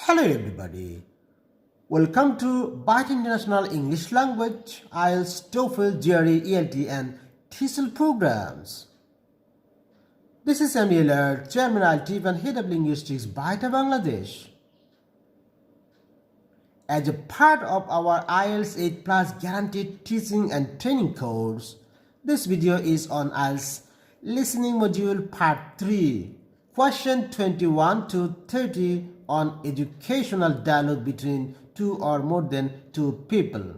Hello everybody. Welcome to BAETTA International English Language, IELTS, TOEFL, GRE, ELT and TESOL programs. This is Int'l, Chairman IELTS and Head of Linguistics, BAETTA Bangladesh. As a part of our IELTS 8 Plus guaranteed teaching and training course, this video is on IELTS Listening Module Part 3, Question 21 to 30 on educational dialogue between two or more than two people.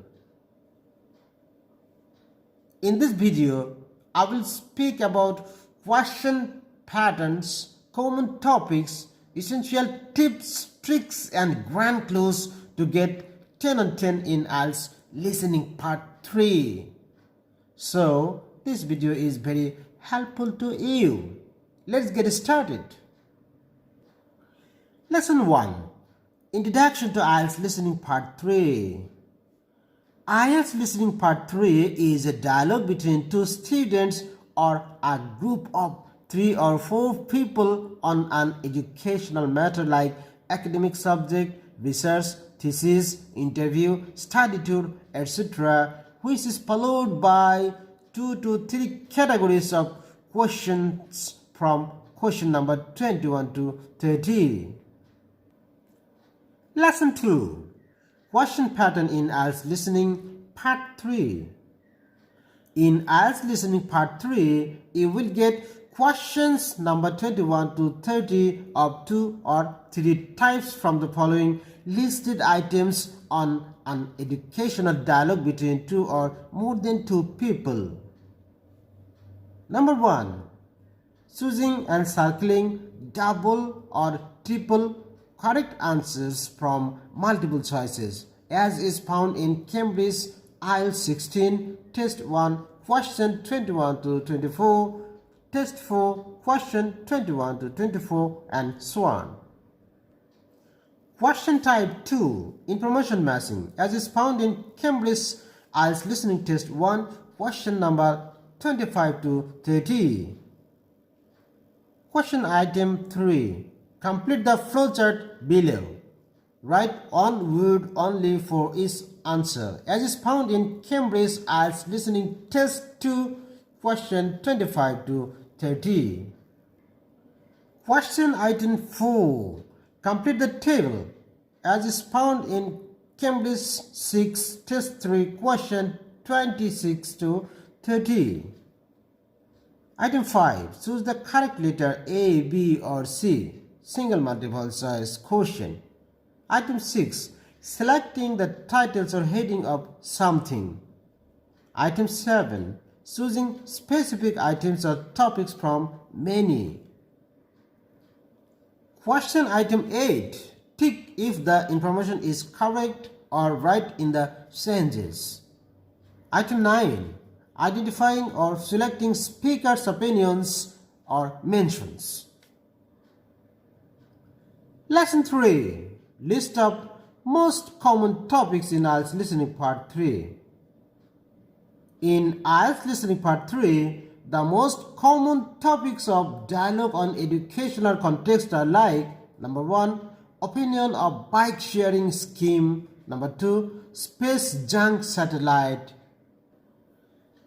In this video, I will speak about question patterns, common topics, essential tips, tricks and grand clues to get 10 on 10 in IELTS Listening Part 3. So, this video is very helpful to you. Let's get started. Lesson 1. Introduction to IELTS Listening Part 3. IELTS Listening Part 3 is a dialogue between two students or a group of 3 or 4 people on an educational matter like academic subject, research, thesis, interview, study tour, etc., which is followed by 2 to 3 categories of questions from question number 21 to 30. Lesson 2. Question pattern in IELTS Listening Part 3. In IELTS Listening Part 3, you will get questions number 21 to 30 of 2 or 3 types from the following listed items on an educational dialogue between 2 or more than 2 people. Number 1. Choosing and circling double or triple correct answers from multiple choices, as is found in Cambridge IELTS 16, Test 1, question 21 to 24, Test 4, question 21 to 24, and so on. Question type 2, information matching, as is found in Cambridge IELTS Listening Test 1, question number 25 to 30. Question item 3. Complete the flowchart below. Write one word only for each answer, as is found in Cambridge IELTS Listening Test 2, question 25 to 30. Question item 4. Complete the table, as is found in Cambridge 6, Test 3, question 26 to 30. Item 5. Choose the correct letter A, B or C. Single multiple choice question. Item 6. Selecting the titles or heading of something. Item 7. Choosing specific items or topics from many. Question item 8. Tick if the information is correct or right in the sentences. Item 9. Identifying or selecting speakers' opinions or mentions. Lesson 3. List of most common topics in IELTS Listening Part 3. In IELTS Listening Part 3, the most common topics of dialogue on educational context are like: number 1, opinion of bike sharing scheme; number 2, space junk satellite;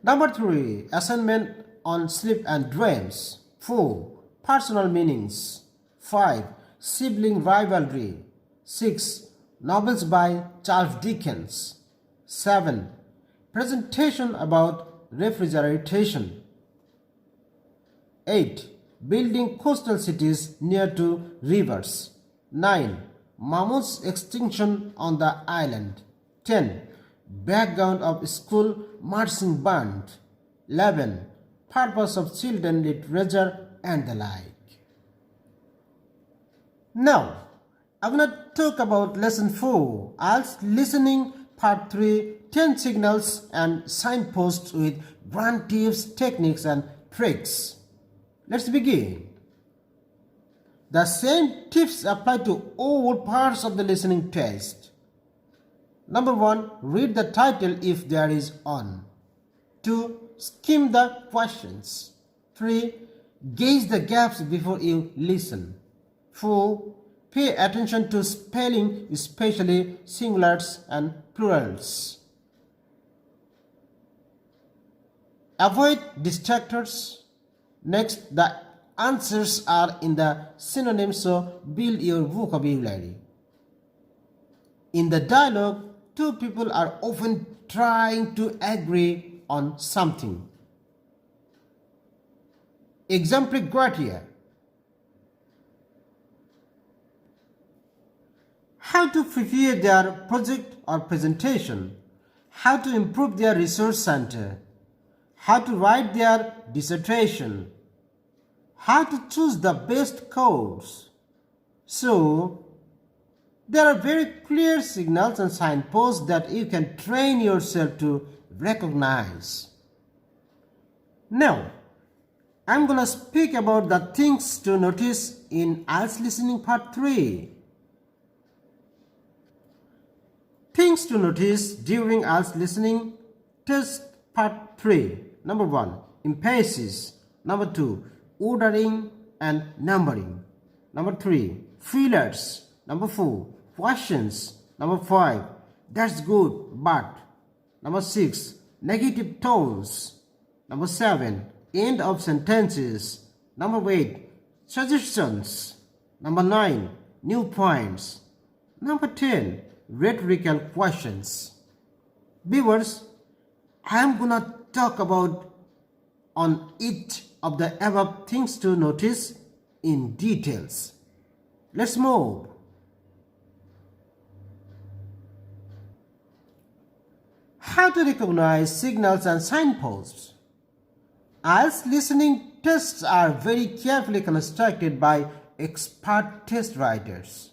number 3, assignment on sleep and dreams; 4, personal meanings; 5, sibling rivalry; 6, novels by Charles Dickens; 7, presentation about refrigeration; 8, building coastal cities near to rivers; 9, mammoths extinction on the island; 10, background of school marching band; 11, purpose of children literature, and the like. Now, I'm going to talk about Lesson 4, IELTS Listening Part 3, 10 signals and signposts with grand tips, techniques and tricks. Let's begin. The same tips apply to all parts of the listening test. Number 1, read the title if there is one. 2, skim the questions. 3, gauge the gaps before you listen. 4. Pay attention to spelling, especially singulars and plurals. Avoid distractors. Next, the answers are in the synonyms, so build your vocabulary. In the dialogue, two people are often trying to agree on something. Exemplary criteria. How to prepare their project or presentation, how to improve their research center, how to write their dissertation, how to choose the best course. So, there are very clear signals and signposts that you can train yourself to recognize. Now, I'm going to speak about the things to notice in IELTS listening part 3. Things to notice during IELTS listening test part 3. Number 1, emphasis. Number 2, ordering and numbering. Number 3, fillers. Number 4, questions. Number 5, that's good, but. Number 6, negative tones. Number 7, end of sentences. Number 8, suggestions. Number 9, new points. Number 10, rhetorical questions. Viewers, I am gonna talk about on each of the above things to notice in details. Let's move. How to recognize signals and signposts. IELTS listening tests are very carefully constructed by expert test writers.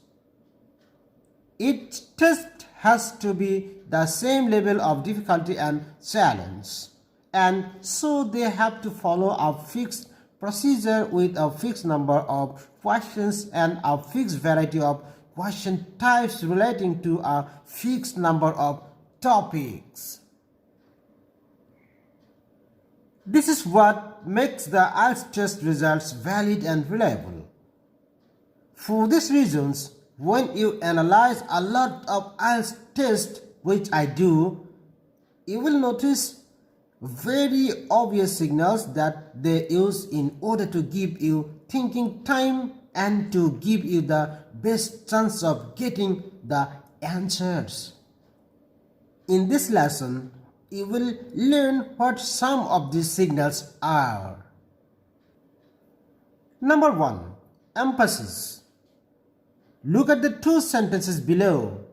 Each test has to be the same level of difficulty and challenge, and so they have to follow a fixed procedure with a fixed number of questions and a fixed variety of question types relating to a fixed number of topics. This is what makes the IELTS test results valid and reliable. For these reasons, when you analyze a lot of IELTS tests, which I do, you will notice very obvious signals that they use in order to give you thinking time and to give you the best chance of getting the answers. In this lesson, you will learn what some of these signals are. Number 1, emphasis. Look at the two sentences below,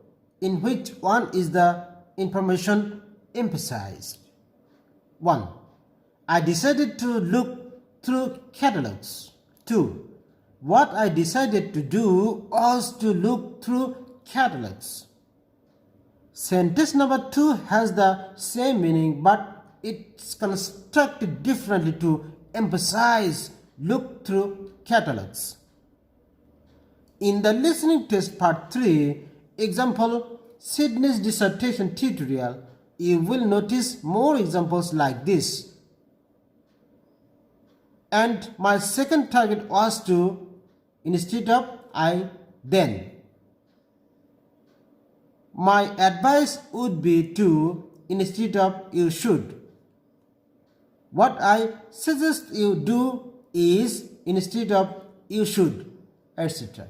in which one is the information emphasized. 1. I decided to look through catalogs. 2. What I decided to do was to look through catalogs. Sentence number 2 has the same meaning, but it's constructed differently to emphasize look through catalogs. In the listening test part 3, example Sydney's dissertation tutorial, you will notice more examples like this. And my second target was to, instead of I, then. My advice would be to, instead of you should. What I suggest you do is, instead of you should, etc.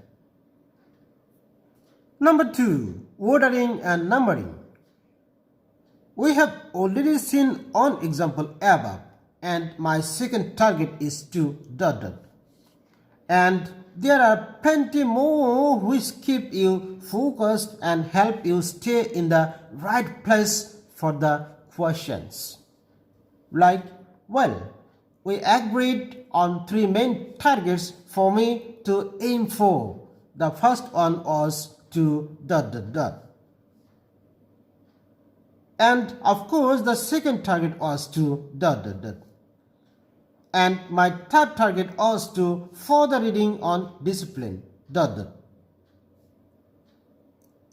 Number 2, ordering and numbering. We have already seen one example above, and my second target is to ... And there are plenty more which keep you focused and help you stay in the right place for the questions. Like, well, we agreed on 3 main targets for me to aim for. The first one was to ... And of course, the second target was to ... And my third target was to further reading on discipline ...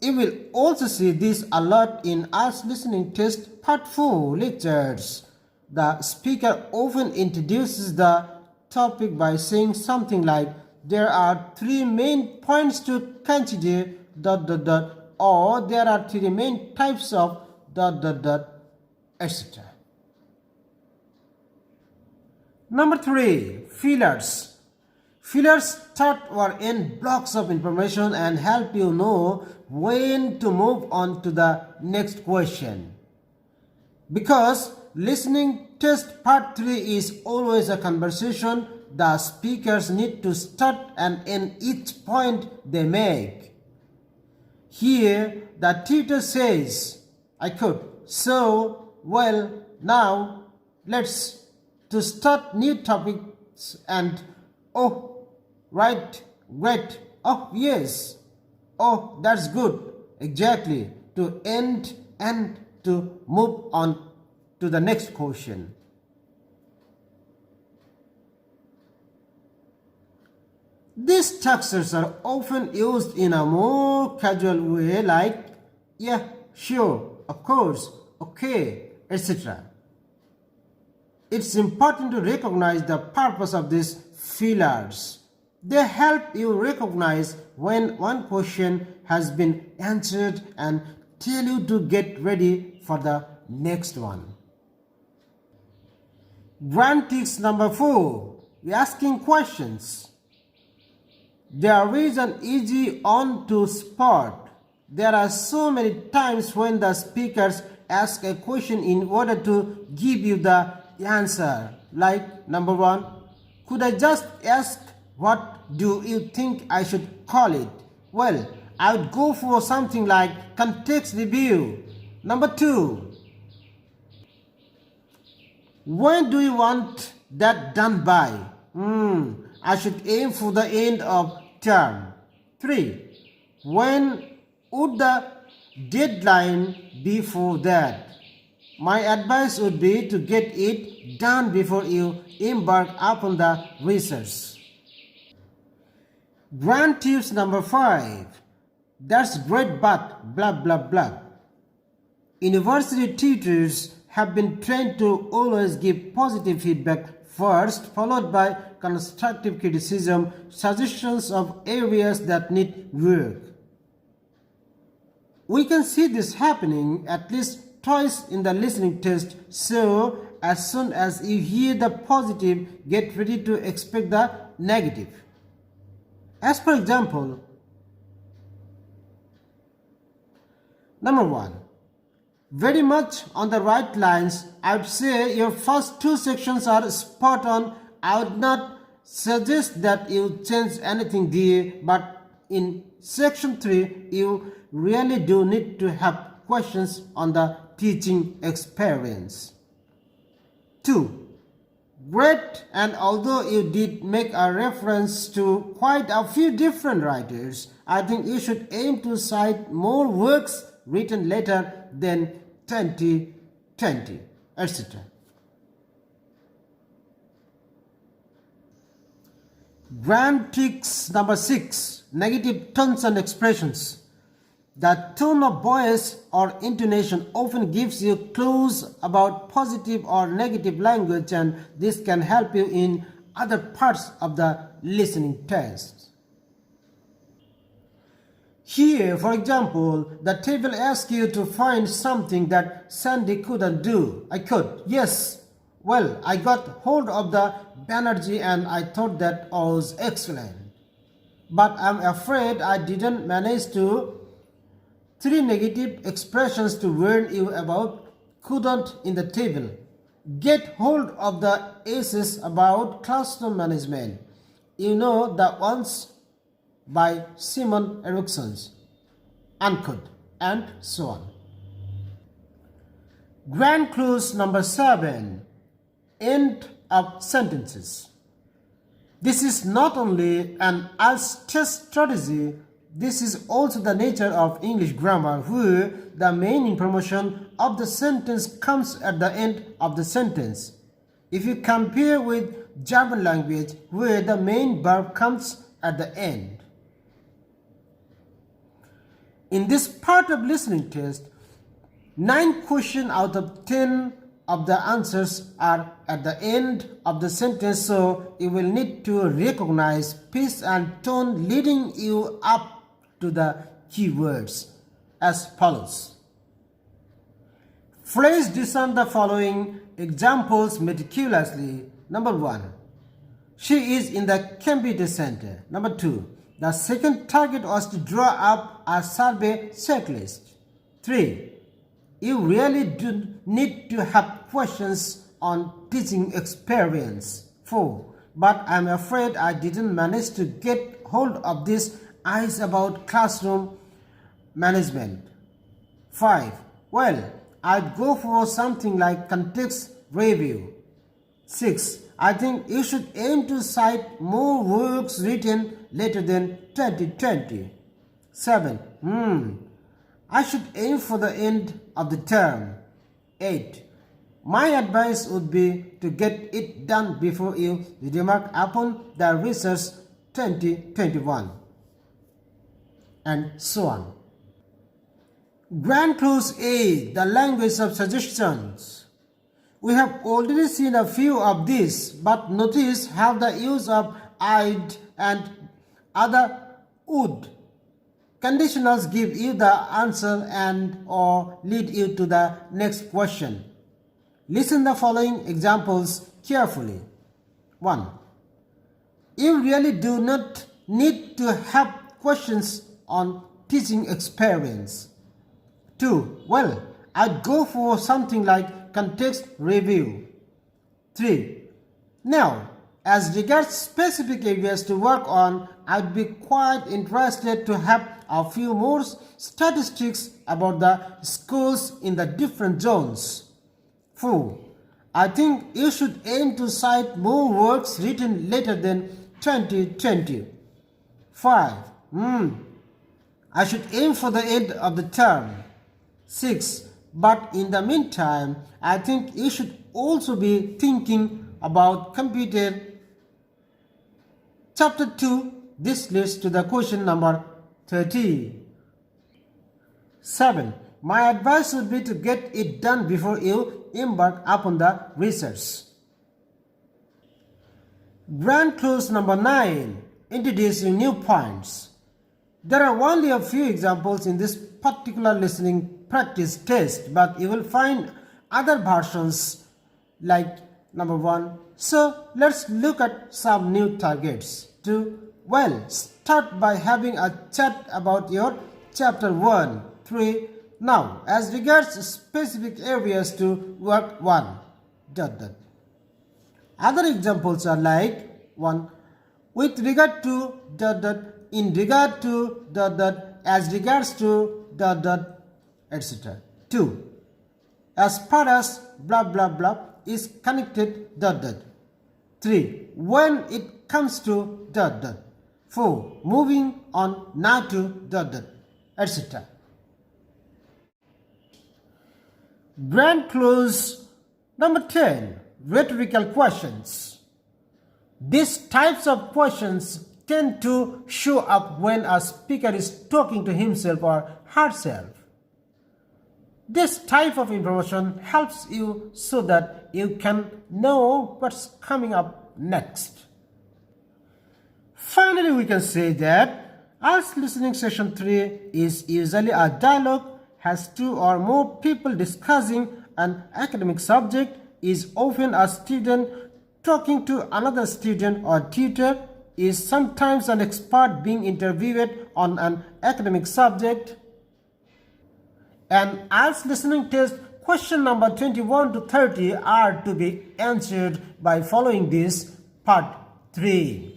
You will also see this a lot in IELTS listening test part 4 lectures. The speaker often introduces the topic by saying something like, there are three main points to consider or there are three main types of etc. Number 3, fillers. Fillers start or end blocks of information and help you know when to move on to the next question. Because listening test part 3 is always a conversation, the speakers need to start and end each point they make. Here, the tutor says, I could, so, well, now, let's to start new topics and, oh, right, great, oh, yes, oh, that's good, exactly, to end and to move on to the next question. These structures are often used in a more casual way like yeah, sure, of course, okay, etc. It's important to recognize the purpose of these fillers. They help you recognize when one question has been answered and tell you to get ready for the next one. Grand tricks number 4, asking questions. There is an easy on to spot. There are so many times when the speakers ask a question in order to give you the answer. Like number 1, could I just ask what do you think I should call it? Well, I would go for something like context review. Number 2, when do you want that done by? I should aim for the end of term. 3, when would the deadline be for that? My advice would be to get it done before you embark upon the research. Grand tips number 5. That's great, but blah blah blah. University tutors have been trained to always give positive feedback first, followed by constructive criticism, suggestions of areas that need work. We can see this happening at least twice in the listening test, so as soon as you hear the positive, get ready to expect the negative. As for example, number 1, very much on the right lines. I would say your first 2 sections are spot on. I would not suggest that you change anything there, but in section 3, you really do need to have questions on the teaching experience. 2, great, and although you did make a reference to quite a few different writers, I think you should aim to cite more works written later than 2020, etc. Grand tricks number 6, negative tones and expressions. The tone of voice or intonation often gives you clues about positive or negative language, and this can help you in other parts of the listening test. Here, for example, the table asks you to find something that Sandy couldn't do. I could, yes. Well, I got hold of the Banerjee and I thought that was excellent. But I'm afraid I didn't manage to. 3 negative expressions to warn you about couldn't in the table. Get hold of the A's about classroom management. You know the ones by Simon Erickson, uncould, and so on. Grand clues number 7, end of sentences. This is not only an IELTS test strategy, this is also the nature of English grammar, where the main information of the sentence comes at the end of the sentence. If you compare with German language, where the main verb comes at the end. In this part of listening test, 9 questions out of 10 of the answers are at the end of the sentence, so you will need to recognize pitch and tone leading you up to the keywords as follows. Please discern the following examples meticulously. Number 1. She is in the computer center. Number 2. The second target was to draw up a survey checklist. 3. You really do need to have questions on teaching experience. 4. But I'm afraid I didn't manage to get hold of this eyes about classroom management. 5. Well, I'd go for something like context review. 6. I think you should aim to cite more works written later than 2020. 7. I should aim for the end of the term. 8. My advice would be to get it done before you remark upon the research 2021. And so on. Grand Clause A, the language of suggestions. We have already seen a few of these, but notice how the use of I'd and other would conditionals give you the answer and or lead you to the next question. Listen the following examples carefully. 1. You really do not need to have questions on teaching experience. 2. Well, I'd go for something like context review. 3. Now, as regards specific areas to work on, I'd be quite interested to have a few more statistics about the schools in the different zones. 4. I think you should aim to cite more works written later than 2020. 5. I should aim for the end of the term. 6. But in the meantime, I think you should also be thinking about computer. Chapter 2. This leads to the question number 30. 7. My advice would be to get it done before you embark upon the research. Grand Clause number 9. Introducing new points. There are only a few examples in this particular listening practice test, but you will find other versions like number 1. So let's look at some new targets. 2. Well, start by having a chat about your chapter 1. 3. Now, as regards specific areas to work 1. ... Other examples are like 1. With regard to ... in regard to ... as regards to ... etc. 2. As far as blah blah blah is connected ... 3. When it comes to ... 4. Moving on now to ... etc. Grand Clause number 10. Rhetorical questions. These types of questions tend to show up when a speaker is talking to himself or herself. This type of information helps you so that you can know what's coming up next. Finally, we can say that IELTS listening session 3 is usually a dialogue, has 2 or more people discussing an academic subject, is often a student talking to another student or tutor, is sometimes an expert being interviewed on an academic subject. An IELTS listening test question number 21 to 30 are to be answered by following this part 3.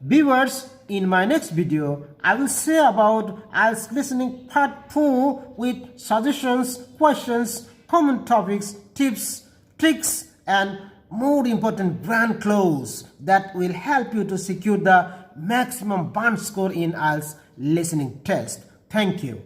Viewers, in my next video, I will say about IELTS listening part 4 with suggestions, questions, common topics, tips, tricks, and more important grand clause that will help you to secure the maximum band score in IELTS listening test. Thank you.